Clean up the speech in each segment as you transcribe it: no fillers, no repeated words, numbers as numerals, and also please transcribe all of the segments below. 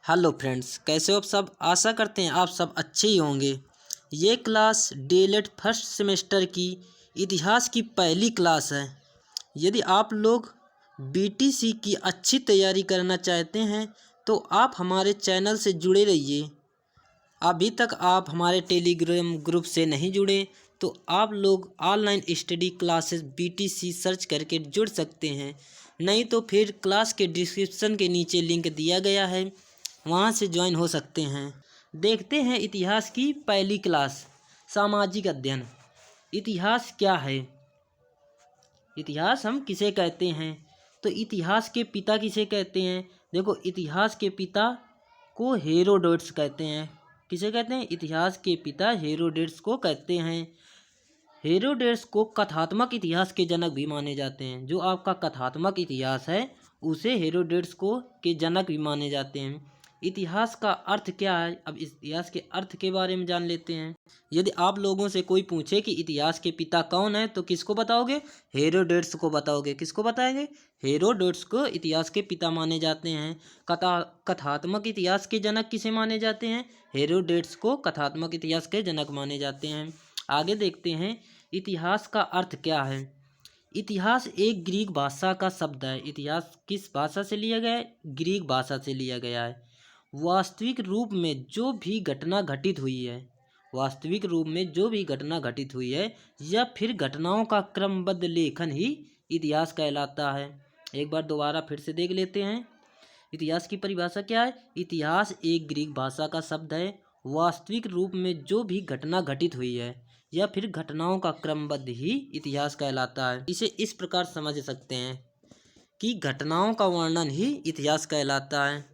Hello friends, कैसे हो आप सब। आशा करते हैं आप सब अच्छे ही होंगे। ये क्लास डीएलएड फर्स्ट सेमेस्टर की इतिहास की पहली क्लास है। यदि आप लोग बीटीसी की अच्छी तैयारी करना चाहते हैं तो आप हमारे चैनल से जुड़े रहिए। अभी तक आप हमारे टेलीग्राम ग्रुप से नहीं जुड़े तो आप लोग online study classes BTC search करके जुड़ सकते हैं। नहीं तो फिर क्लास के डिस्क्रिप्शन के नीचे लिंक दिया गया है, वहाँ से ज्वाइन हो सकते हैं। देखते हैं इतिहास की पहली क्लास, सामाजिक अध्ययन। इतिहास क्या है? इतिहास हम किसे कहते हैं? तो इतिहास के पिता किसे कहते हैं? देखो, इतिहास के पिता को हेरोडोटस कहते हैं। किसे कहते हैं? इतिहास के पिता हेरोडोटस को कहते हैं। हेरोडोटस को कथात्मक इतिहास के जनक भी माने जाते हैं। जो आपका कथात्मक इतिहास है उसे हेरोडोटस को के जनक भी माने जाते हैं। इतिहास का अर्थ क्या है? अब इतिहास के अर्थ के बारे में जान लेते हैं। यदि आप लोगों से कोई पूछे कि इतिहास के पिता कौन है तो किसको बताओगे? हेरोडोटस को बताओगे। किसको बताएंगे? हेरोडोटस को इतिहास के पिता माने जाते हैं। कथात्मक इतिहास के जनक किसे माने जाते हैं? हेरोडोटस को कथात्मक इतिहास के जनक माने जाते हैं। आगे देखते हैं, इतिहास का अर्थ क्या है। इतिहास एक ग्रीक भाषा का शब्द है। इतिहास किस भाषा से लिया गया है? ग्रीक भाषा से लिया गया है। वास्तविक रूप में जो भी घटना घटित हुई है, वास्तविक रूप में जो भी घटना घटित हुई है या फिर घटनाओं का क्रमबद्ध लेखन ही इतिहास कहलाता है। एक बार दोबारा फिर से देख लेते हैं। इतिहास की परिभाषा क्या है? इतिहास एक ग्रीक भाषा का शब्द है। वास्तविक रूप में जो भी घटना घटित हुई है या फिर घटनाओं का क्रमबद्ध ही इतिहास कहलाता है। इसे इस प्रकार समझ सकते हैं कि घटनाओं का वर्णन ही इतिहास कहलाता है।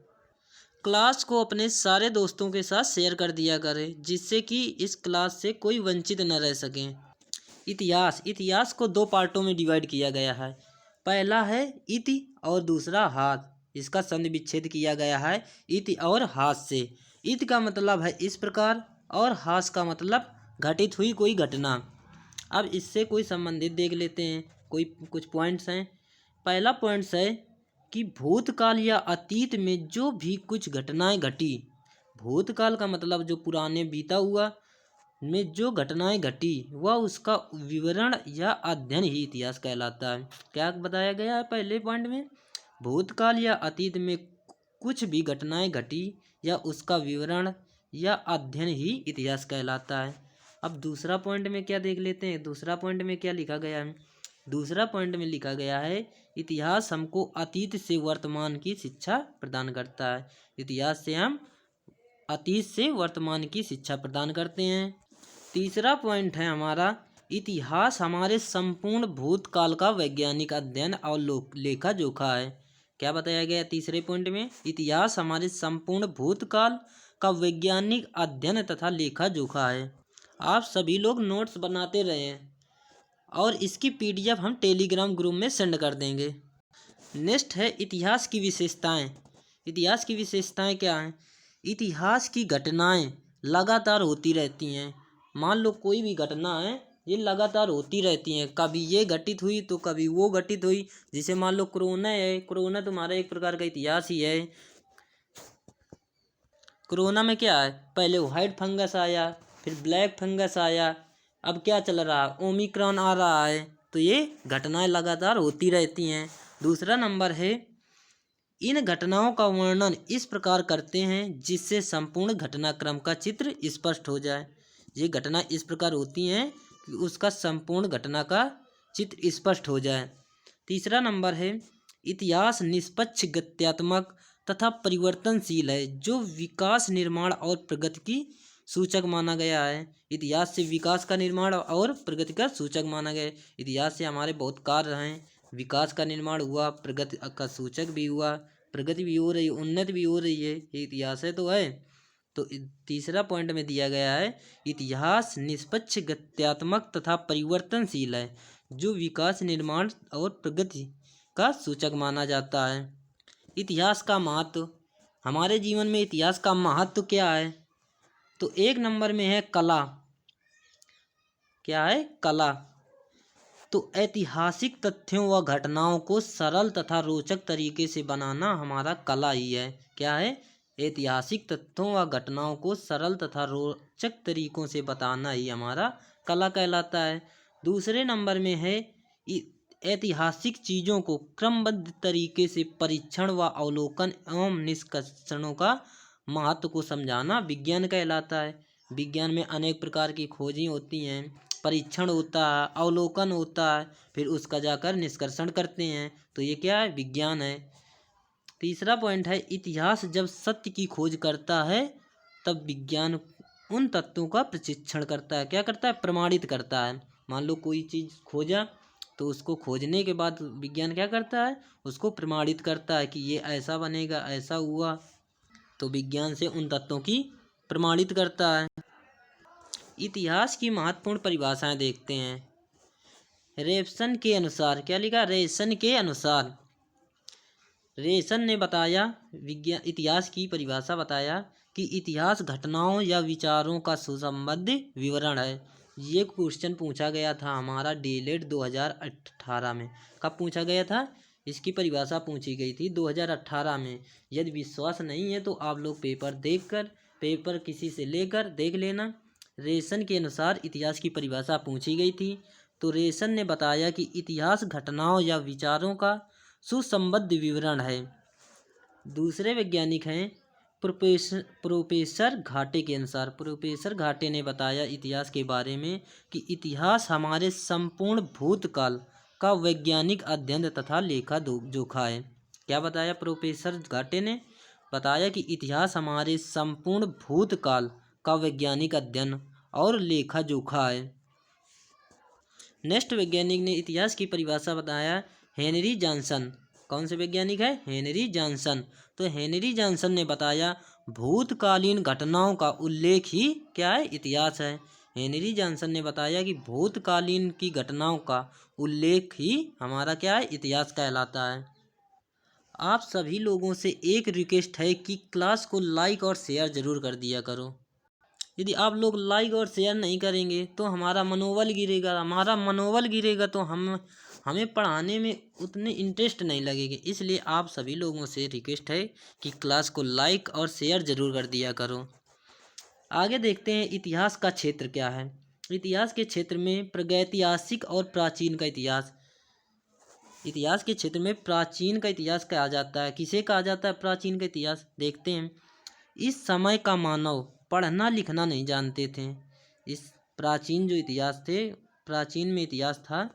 क्लास को अपने सारे दोस्तों के साथ शेयर कर दिया करें जिससे कि इस क्लास से कोई वंचित न रह सकें। इतिहास को दो पार्टों में डिवाइड किया गया है। पहला है इति और दूसरा हास। इसका संधि विच्छेद किया गया है इति और हास से। इति का मतलब है इस प्रकार और हास का मतलब घटित हुई कोई घटना। अब इससे कोई संबंधित देख लेते हैं। कुछ पॉइंट्स हैं। पहला पॉइंट्स है कि भूतकाल या अतीत में जो भी कुछ घटनाएं घटी। भूतकाल का मतलब जो पुराने बीता हुआ में जो घटनाएं घटी वह उसका विवरण या अध्ययन ही इतिहास कहलाता है। क्या बताया गया है पहले पॉइंट में? भूतकाल या अतीत में कुछ भी घटनाएं घटी या उसका विवरण या अध्ययन ही इतिहास कहलाता है। अब दूसरा पॉइंट में क्या देख लेते हैं। दूसरा पॉइंट में क्या लिखा गया है? दूसरा पॉइंट में लिखा गया है, इतिहास हमको अतीत से वर्तमान की शिक्षा प्रदान करता है। इतिहास से हम अतीत से वर्तमान की शिक्षा प्रदान करते हैं। तीसरा पॉइंट है हमारा, इतिहास हमारे संपूर्ण भूतकाल का वैज्ञानिक अध्ययन और लेखा जोखा है। क्या बताया गया तीसरे पॉइंट में? इतिहास हमारे संपूर्ण भूतकाल का वैज्ञानिक अध्ययन तथा लेखा जोखा है। आप सभी लोग नोट्स बनाते रहें और इसकी पीडीएफ हम टेलीग्राम ग्रुप में सेंड कर देंगे। नेक्स्ट है इतिहास की विशेषताएं। इतिहास की विशेषताएं क्या हैं? इतिहास की घटनाएं लगातार होती रहती हैं। मान लो कोई भी घटना है, ये लगातार होती रहती हैं। कभी ये घटित हुई तो कभी वो घटित हुई। जैसे मान लो कोरोना है, कोरोना तुम्हारा एक प्रकार का इतिहास ही है। कोरोना में क्या है? पहले वाइट फंगस आया, फिर ब्लैक फंगस आया, अब क्या चल रहा है? ओमिक्रॉन आ रहा है। तो ये घटनाएं लगातार होती रहती हैं। दूसरा नंबर है, इन घटनाओं का वर्णन इस प्रकार करते हैं जिससे संपूर्ण घटनाक्रम का चित्र स्पष्ट हो जाए। ये घटना इस प्रकार होती हैं कि उसका संपूर्ण घटना का चित्र स्पष्ट हो जाए। तीसरा नंबर है, इतिहास निष्पक्ष, गत्यात्मक तथा परिवर्तनशील है जो विकास, निर्माण और प्रगति की सूचक माना गया है। इतिहास से विकास का निर्माण और प्रगति का सूचक माना गया है। इतिहास से हमारे बहुत कार्य हैं। विकास का निर्माण हुआ, प्रगति का सूचक भी हुआ, प्रगति भी हो रही है, उन्नति भी हो रही है। ये इतिहास है तो है। तो तीसरा पॉइंट में दिया गया है, इतिहास निष्पक्ष, गत्यात्मक तथा परिवर्तनशील है जो विकास, निर्माण और प्रगति का सूचक माना जाता है। इतिहास का महत्व। हमारे जीवन में इतिहास का महत्व क्या है? तो एक नंबर में है कला। क्या है? कला। तो ऐतिहासिक तथ्यों व घटनाओं को सरल तथा रोचक तरीके से बनाना हमारा कला ही है। क्या है? ऐतिहासिक तथ्यों व घटनाओं को सरल तथा रोचक तरीकों से बताना ही हमारा कला कहलाता है। दूसरे नंबर में है ऐतिहासिक चीज़ों को क्रमबद्ध तरीके से परीक्षण व अवलोकन एवं निष्कर्षणों का महत्व को समझाना विज्ञान कहलाता है। विज्ञान में अनेक प्रकार की खोजें होती हैं, परीक्षण होता है, अवलोकन होता है, फिर उसका जाकर निष्कर्षण करते हैं, तो ये क्या है? विज्ञान है। तीसरा पॉइंट है इतिहास जब सत्य की खोज करता है तब विज्ञान उन तत्वों का प्रशिक्षण करता है। क्या करता है? प्रमाणित करता है। मान लो कोई चीज़ खोजा तो उसको खोजने के बाद विज्ञान क्या करता है? उसको प्रमाणित करता है कि ये ऐसा बनेगा, ऐसा हुआ, तो विज्ञान से उन तत्वों की प्रमाणित करता है। इतिहास की महत्वपूर्ण परिभाषाएं देखते हैं। रेसन के अनुसार, क्या लिखा? रेसन के अनुसार, रेसन ने बताया, विज्ञान इतिहास की परिभाषा बताया कि इतिहास घटनाओं या विचारों का सुसंबद्ध विवरण है। ये क्वेश्चन पूछा गया था हमारा डीएलएड 2018 में। कब पूछा गया था? इसकी परिभाषा पूछी गई थी 2018 में। यदि विश्वास नहीं है तो आप लोग पेपर किसी से लेकर देख लेना। रेसन के अनुसार इतिहास की परिभाषा पूछी गई थी, तो रेसन ने बताया कि इतिहास घटनाओं या विचारों का सुसंबद्ध विवरण है। दूसरे वैज्ञानिक हैं प्रोफेसर घाटे के अनुसार। प्रोफेसर घाटे ने बताया इतिहास के बारे में कि इतिहास हमारे संपूर्ण भूतकाल का वैज्ञानिक अध्ययन तथा लेखा जोखा है। क्या बताया प्रोफेसर घाटे ने? बताया कि इतिहास हमारे संपूर्ण भूतकाल का वैज्ञानिक अध्ययन और लेखा जोखा है। नेक्स्ट वैज्ञानिक ने इतिहास की परिभाषा बताया हेनरी जॉनसन। कौन से वैज्ञानिक है? Henry Johnson. तो हेनरी जॉनसन ने बताया भूतकालीन घटनाओं का उल्लेख ही क्या है? इतिहास है। हेनरी जॉनसन ने बताया कि भूतकालीन की घटनाओं का उल्लेख ही हमारा क्या है? इतिहास कहलाता है। आप सभी लोगों से एक रिक्वेस्ट है कि क्लास को लाइक और शेयर ज़रूर कर दिया करो। यदि आप लोग लाइक और शेयर नहीं करेंगे तो हमारा मनोबल गिरेगा तो हमें पढ़ाने में उतने इंटरेस्ट नहीं लगेगी। इसलिए आप सभी लोगों से रिक्वेस्ट है कि क्लास को लाइक और शेयर ज़रूर कर दिया करो। आगे देखते हैं इतिहास का क्षेत्र क्या है। इतिहास के क्षेत्र में प्रागैतिहासिक और प्राचीन का इतिहास। इतिहास के क्षेत्र में प्राचीन का इतिहास कहा जाता है। किसे कहा जाता है प्राचीन का इतिहास? देखते हैं। इस समय का मानव पढ़ना लिखना नहीं जानते थे। इस प्राचीन जो इतिहास थे, प्राचीन में इतिहास था,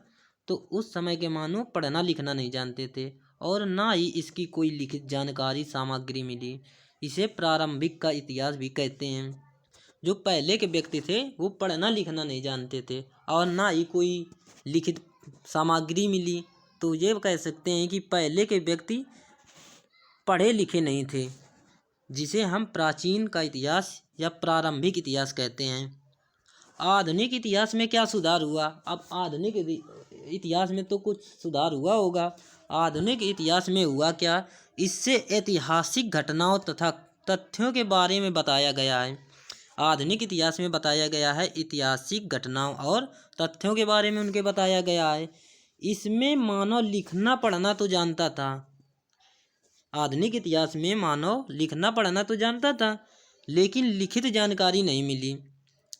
तो उस समय के मानव पढ़ना लिखना नहीं जानते थे और ना ही इसकी कोई लिखित जानकारी सामग्री मिली। इसे प्रारंभिक का इतिहास भी कहते हैं। जो पहले के व्यक्ति थे वो पढ़ना लिखना नहीं जानते थे और ना ही कोई लिखित सामग्री मिली, तो ये कह सकते हैं कि पहले के व्यक्ति पढ़े लिखे नहीं थे, जिसे हम प्राचीन का इतिहास या प्रारंभिक इतिहास कहते हैं। आधुनिक इतिहास में क्या सुधार हुआ? अब आधुनिक इतिहास में तो कुछ सुधार हुआ होगा। आधुनिक इतिहास में हुआ क्या? इससे ऐतिहासिक घटनाओं तथा तथ्यों के बारे में बताया गया है। आधुनिक इतिहास में बताया गया है ऐतिहासिक घटनाओं और तथ्यों के बारे में उनके बताया गया है। इसमें मानव लिखना पढ़ना तो जानता था। आधुनिक इतिहास में मानव लिखना पढ़ना तो जानता था, लेकिन लिखित जानकारी नहीं मिली।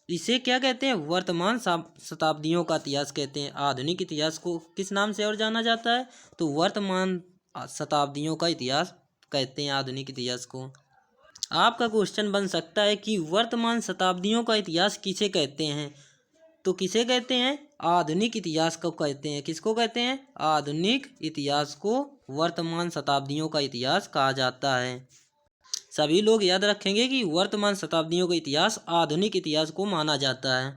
इसे क्या कहते हैं? वर्तमान शताब्दियों का इतिहास कहते हैं। आधुनिक इतिहास को किस नाम से और जाना जाता है? तो वर्तमान शताब्दियों का इतिहास कहते हैं आधुनिक इतिहास को। आपका क्वेश्चन बन सकता है कि वर्तमान शताब्दियों का इतिहास किसे कहते हैं? तो किसे कहते हैं? आधुनिक इतिहास को कहते हैं। किसको कहते हैं? आधुनिक इतिहास को वर्तमान शताब्दियों का इतिहास कहा जाता है। सभी लोग याद रखेंगे कि वर्तमान शताब्दियों का इतिहास आधुनिक इतिहास को माना जाता है।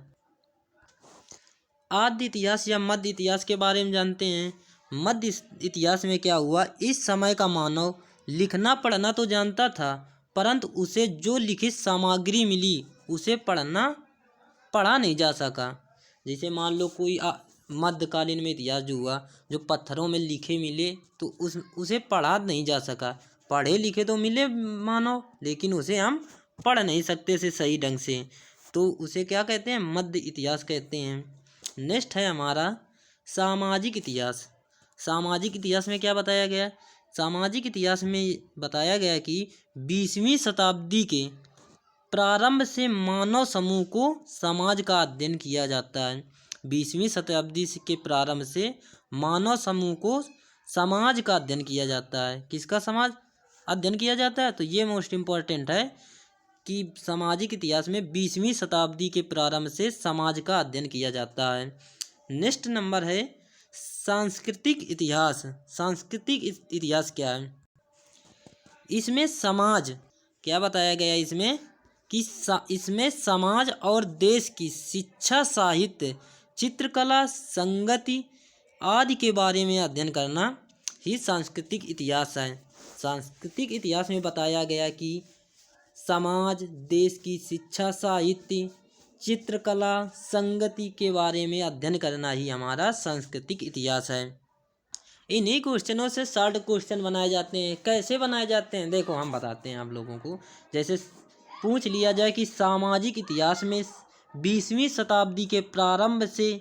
आदि इतिहास या मध्य इतिहास के बारे में जानते हैं। मध्य इतिहास में क्या हुआ? इस समय का मानव लिखना पढ़ना तो जानता था, परंतु उसे जो लिखित सामग्री मिली उसे पढ़ा नहीं जा सका। जैसे मान लो कोई मध्यकालीन में इतिहास जो हुआ, जो पत्थरों में लिखे मिले, तो उसे पढ़ा नहीं जा सका। पढ़े लिखे तो मिले मानव, लेकिन उसे हम पढ़ नहीं सकते से सही ढंग से, तो उसे क्या कहते हैं? मध्य इतिहास कहते हैं। नेक्स्ट है हमारा सामाजिक इतिहास। सामाजिक इतिहास में क्या बताया गया? सामाजिक इतिहास में बताया गया कि 20वीं शताब्दी के प्रारंभ से मानव समूह को समाज का अध्ययन किया जाता है। 20वीं शताब्दी के प्रारंभ से मानव समूह को समाज का अध्ययन किया जाता है। किसका समाज अध्ययन किया जाता है? तो ये मोस्ट इम्पॉर्टेंट है कि सामाजिक इतिहास में 20वीं शताब्दी के प्रारंभ से समाज का अध्ययन किया जाता है। नेक्स्ट नंबर है सांस्कृतिक इतिहास। सांस्कृतिक इतिहास क्या है? इसमें समाज क्या बताया गया इसमें कि इसमें समाज और देश की शिक्षा, साहित्य, चित्रकला, संगति आदि के बारे में अध्ययन करना ही सांस्कृतिक इतिहास है। सांस्कृतिक इतिहास में बताया गया कि समाज, देश की शिक्षा, साहित्य, चित्रकला, संगति के बारे में अध्ययन करना ही हमारा सांस्कृतिक इतिहास है। इन्हीं क्वेश्चनों से शॉर्ट क्वेश्चन बनाए जाते हैं। कैसे बनाए जाते हैं देखो हम बताते हैं आप लोगों को। जैसे पूछ लिया जाए कि सामाजिक इतिहास में 20वीं शताब्दी के प्रारंभ से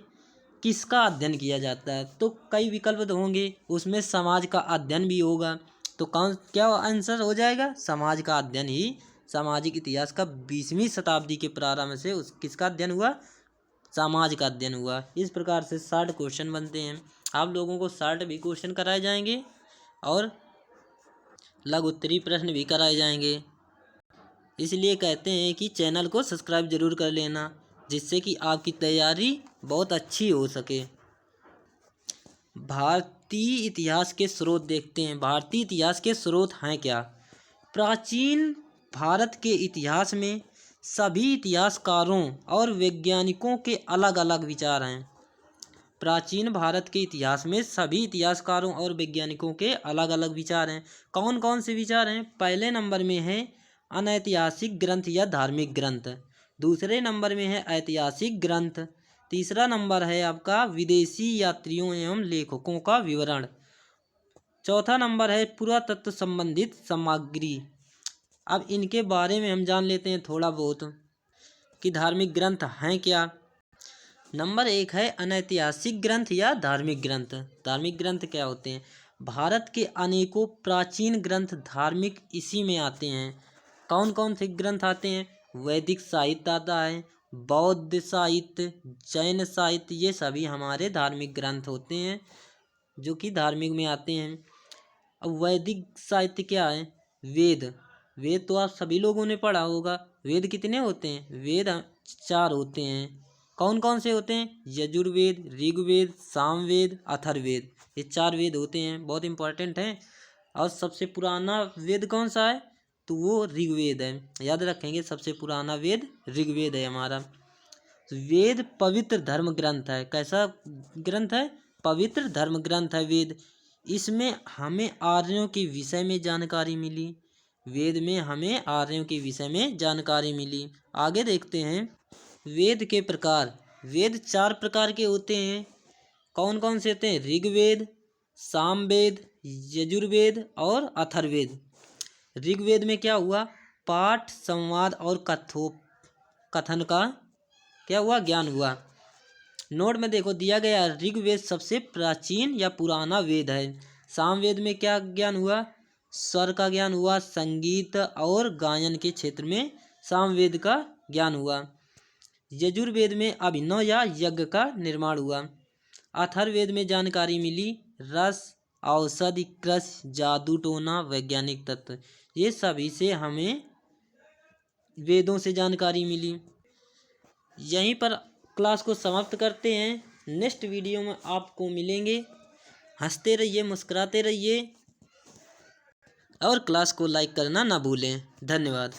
किसका अध्ययन किया जाता है, तो कई विकल्प होंगे, उसमें समाज का अध्ययन भी होगा। तो कौन क्या आंसर हो जाएगा? समाज का अध्ययन ही सामाजिक इतिहास का 20वीं शताब्दी के प्रारंभ से किसका अध्ययन हुआ? समाज का अध्ययन हुआ। इस प्रकार से 60 क्वेश्चन बनते हैं। आप लोगों को 60 भी क्वेश्चन कराए जाएंगे और लघु उत्तरीय प्रश्न भी कराए जाएंगे। इसलिए कहते हैं कि चैनल को सब्सक्राइब जरूर कर लेना, जिससे कि आपकी तैयारी बहुत अच्छी हो सके। भारतीय इतिहास के स्रोत देखते हैं। भारतीय इतिहास के स्रोत हैं क्या? प्राचीन भारत के इतिहास में सभी इतिहासकारों और वैज्ञानिकों के अलग अलग विचार हैं। प्राचीन भारत के इतिहास में सभी इतिहासकारों और वैज्ञानिकों के अलग अलग विचार हैं। कौन कौन से विचार हैं? पहले नंबर में है अनैतिहासिक ग्रंथ या धार्मिक ग्रंथ। दूसरे नंबर में है ऐतिहासिक ग्रंथ। तीसरा नंबर है आपका विदेशी यात्रियों एवं लेखकों का विवरण। चौथा नंबर है पुरातत्व संबंधित सामग्री। अब इनके बारे में हम जान लेते हैं थोड़ा बहुत कि धार्मिक ग्रंथ हैं क्या। नंबर 1 है अनैतिहासिक ग्रंथ या धार्मिक ग्रंथ। धार्मिक ग्रंथ क्या होते हैं? भारत के अनेकों प्राचीन ग्रंथ धार्मिक इसी में आते हैं। कौन कौन से ग्रंथ आते हैं? वैदिक साहित्य आता है, बौद्ध साहित्य, जैन साहित्य, ये सभी हमारे धार्मिक ग्रंथ होते हैं जो कि धार्मिक में आते हैं। अब वैदिक साहित्य क्या है? वेद। वेद तो आप सभी लोगों ने पढ़ा होगा। वेद कितने होते हैं? वेद 4 होते हैं। कौन कौन से होते हैं? यजुर्वेद, ऋग्वेद, सामवेद, अथर्ववेद, ये 4 वेद होते हैं, बहुत इंपॉर्टेंट हैं। और सबसे पुराना वेद कौन सा है? तो वो ऋग्वेद है। याद रखेंगे, सबसे पुराना वेद ऋग्वेद है हमारा। वेद पवित्र धर्म ग्रंथ है। कैसा ग्रंथ है? पवित्र धर्म ग्रंथ है वेद। इसमें हमें आर्यों के विषय में जानकारी मिली। वेद में हमें आर्यों के विषय में जानकारी मिली। आगे देखते हैं वेद के प्रकार। वेद 4 प्रकार के होते हैं। कौन कौन से होते हैं? ऋग्वेद, सामवेद, यजुर्वेद और अथर्ववेद। ऋग्वेद में क्या हुआ? पाठ, संवाद और कथन का क्या हुआ? ज्ञान हुआ। नोट में देखो दिया गया, ऋग्वेद सबसे प्राचीन या पुराना वेद है। सामवेद में क्या ज्ञान हुआ? स्वर का ज्ञान हुआ। संगीत और गायन के क्षेत्र में सामवेद का ज्ञान हुआ। यजुर्वेद में अभिनव या यज्ञ का निर्माण हुआ। अथर्ववेद में जानकारी मिली रस, औषधि, कृषि, जादू टोना, वैज्ञानिक तत्व, ये सभी से हमें वेदों से जानकारी मिली। यहीं पर क्लास को समाप्त करते हैं। नेक्स्ट वीडियो में आपको मिलेंगे। हंसते रहिए, मुस्कुराते रहिए और क्लास को लाइक करना ना भूलें। धन्यवाद।